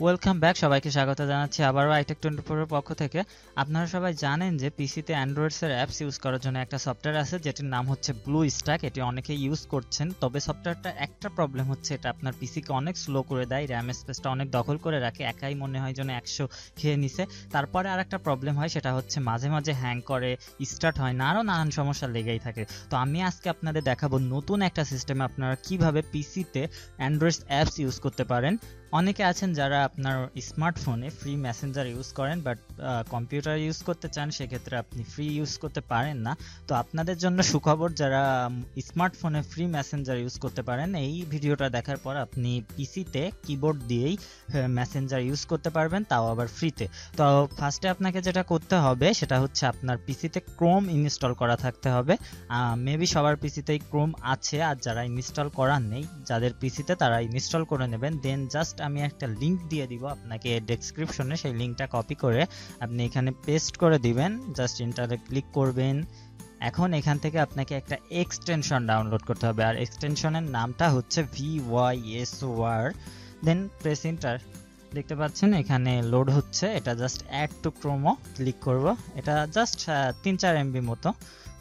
Welcome back, সবাইকে স্বাগত জানাচ্ছি আবারও আইটেক 24 এর পক্ষ থেকে। আপনারা সবাই জানেন যে পিসিতে অ্যান্ড্রয়েডস এর অ্যাপস ইউজ করার জন্য একটা সফটওয়্যার আছে যেটির নাম হচ্ছে ব্লু স্ট্যাক। এটি অনেকেই ইউজ করছেন, তবে সফটওয়্যারটার একটা প্রবলেম হচ্ছে এটা আপনার পিসিকে অনেক স্লো করে দেয়, র্যাম স্পেসটা অনেক দখল করে রাখে, একাই মনে হয় যেন 100 খেয়ে নিছে। তারপরে আরেকটা প্রবলেম হয়, সেটা হচ্ছে মাঝে মাঝে হ্যাং করে, স্টার্ট হয় না, আরও নানান সমস্যা লেগেই থাকে। তো আমি আজকে আপনাদের দেখাবো নতুন একটা সিস্টেমে আপনারা কিভাবে পিসিতে অ্যান্ড্রয়েডস অ্যাপস ইউজ করতে পারেন। অনেকে আছেন যারা আপনার স্মার্টফোনে ফ্রি মেসেঞ্জার ইউজ করেন, বাট কম্পিউটার ইউজ করতে চান, সেক্ষেত্রে আপনি ফ্রি ইউজ করতে পারেন না। তো আপনাদের জন্য সুখবর, যারা স্মার্টফোনে ফ্রি মেসেঞ্জার ইউজ করতে পারেন, এই ভিডিওটা দেখার পর আপনি পিসিতে কিবোর্ড দিয়েই মেসেঞ্জার ইউজ করতে পারবেন, তাও আবার ফ্রিতে। তো ফার্স্টে আপনাকে যেটা করতে হবে সেটা হচ্ছে আপনার পিসিতে ক্রোম ইনস্টল করা থাকতে হবে। মেবি সবার পিসিতেই ক্রোম আছে, আর যারা ইনস্টল করা নেই, যাদের পিসিতে তারা ইনস্টল করে নেবেন। দেন জাস্ট আমি একটা লিংক দিয়ে দিব আপনাকে ডেসক্রিপশনে, সেই লিংকটা কপি করে আপনি এখানে পেস্ট করে দিবেন, জাস্ট এন্টারে ক্লিক করবেন। এখন এখান থেকে আপনাকে একটা এক্সটেনশন ডাউনলোড করতে হবে, আর এক্সটেনশনের নামটা হচ্ছে VYSWR। দেন প্রেস এন্টার। দেখতে পাচ্ছেন এখানে লোড হচ্ছে, এটা জাস্ট অ্যাড টু ক্রোমো ক্লিক করব। এটা জাস্ট 3-4 MB মতো।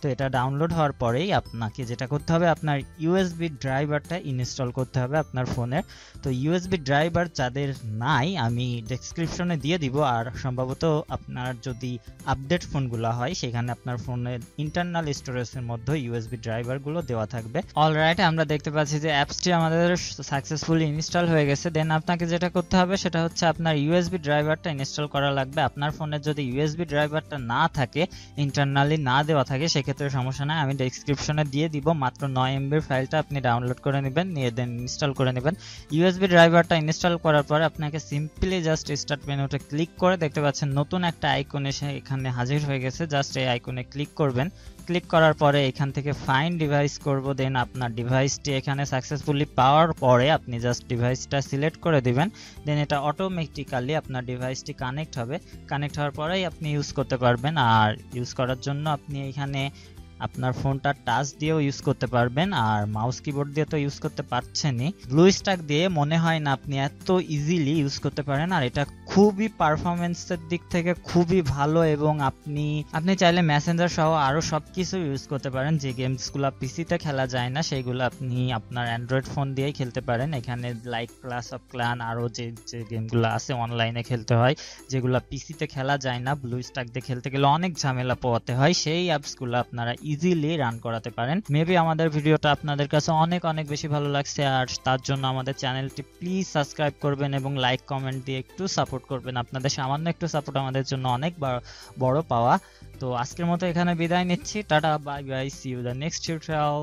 তো এটা ডাউনলোড হওয়ার পরেই আপনাকে যেটা করতে হবে, আপনার ইউএসবি ড্রাইভারটা ইনস্টল করতে হবে আপনার ফোনের। তো ইউএসবি ড্রাইভার যাদের নাই আমি ডেসক্রিপশনে দিয়ে দিব, আর সম্ভবত আপনার যদি আপডেট ফোনগুলো হয় সেখানে আপনার ফোনের ইন্টারনাল স্টোরেজের মধ্যে ইউএসবি ড্রাইভারগুলো দেওয়া থাকবে। অলরাইট, আমরা দেখতে পাচ্ছি যে অ্যাপসটি আমাদের সাকসেসফুলি ইনস্টল হয়ে গেছে। দেন আপনাকে যেটা করতে হবে সেটা হচ্ছে আপনার ইউএসবি ড্রাইভারটা ইনস্টল করা লাগবে। আপনার ফোনের যদি ইউএসবি ড্রাইভারটা না থাকে, ইন্টারনালি না দেওয়া থাকে, সেক্ষেত্রে সমস্যা নাই, আমি ডেসক্রিপশনে দিয়ে দিব। মাত্র 9 MB ফাইলটা আপনি ডাউনলোড করে নেবেন, নিয়ে দেন ইনস্টল করে নেবেন। ইউএসবি ড্রাইভারটা ইনস্টল করার পরে আপনাকে সিম্পলি জাস্ট স্টার্ট মেনুতে ক্লিক করে, দেখতে পাচ্ছেন নতুন একটা আইকন এসে এখানে হাজির হয়ে গেছে, জাস্ট এই আইকনে ক্লিক করবেন। ক্লিক করার পরে এখান থেকে ফাইন্ড ডিভাইস করব। দেন আপনার ডিভাইসটি এখানে সাকসেসফুলি পাওয়ার পরে আপনি জাস্ট ডিভাইসটা সিলেক্ট করে দিবেন। দেন এটা অটোমেটিক্যালি আপনার ডিভাইসটি কানেক্ট হবে। কানেক্ট হওয়ার পরেই আপনি ইউজ করতে পারবেন। আর ইউজ করার জন্য আপনি এখানে আপনার ফোনটা টাচ দিয়েও ইউজ করতে পারবেন, আর মাউস কিবোর্ড দিয়ে তো ইউজ করতে পারছেনই। ব্লু স্ট্যাক দিয়ে মনে হয় না আপনি এত ইজিলি ইউজ করতে পারেন, আর এটা খুবই পারফরমেন্সের দিক থেকে খুবই ভালো, এবং আপনি চাইলে মেসেঞ্জার সহ আরো সবকিছু ইউজ করতে পারেন। যে গেমসগুলো পিসিতে খেলা যায় না সেগুলো আপনি আপনার অ্যান্ড্রয়েড ফোন দিয়েই খেলতে পারেন। এখানে লাইক ক্লাস অফ ক্ল্যান, আরো যে গেমগুলো আছে অনলাইনে খেলতে হয়, যেগুলো পিসিতে খেলা যায় না, ব্লু স্ট্যাক দিয়ে খেলতে গেলে অনেক ঝামেলা পোহাতে হয়, সেই অ্যাপসগুলো আপনারা ইজিলি রান করাতে পারেন। মেবি আমাদের ভিডিওটা আপনাদের কাছে অনেক অনেক বেশি ভালো লাগছে, আর তার জন্য আমাদের চ্যানেলটি প্লিজ সাবস্ক্রাইব করবেন এবং লাইক কমেন্ট দিয়ে একটু সাপোর্ট করবেন। আপনাদের সামান্য একটু সাপোর্ট আমাদের জন্য অনেক বড় পাওয়া। তো আজকের মতো এখানে বিদায় নিচ্ছি, tata, bye bye, see you the next tutorial.